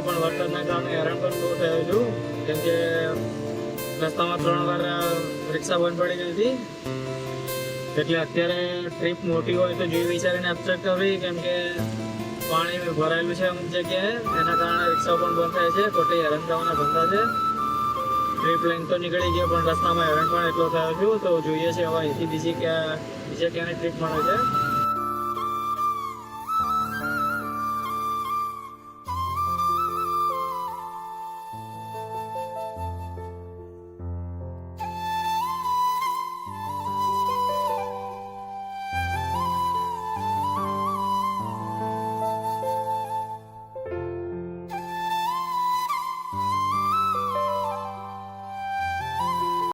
પણ વરસાદના કારણે હેરાન પણ બહુ થયો છું, કેમ કે રસ્તામાં 3 વાર રિક્ષા બંધ પડી ગઈ હતી. એટલે અત્યારે ટ્રીપ મોટી હોય તો જોઈ વિચારીને અપચેક કરવી, કેમ કે પાણી ભરાયેલું છે અમુક જગ્યાએ, એના કારણે રિક્ષાઓ પણ બંધ થાય છે. ખોટી હેરાન થવાના ધંધા છે. ટ્રીપ લાઈન તો નીકળી ગયો, પણ રસ્તામાં હેરાન પણ એટલો થયો છું. તો જોઈએ છે હવે અહીંથી બીજે ક્યાંની ટ્રીપ મળે છે.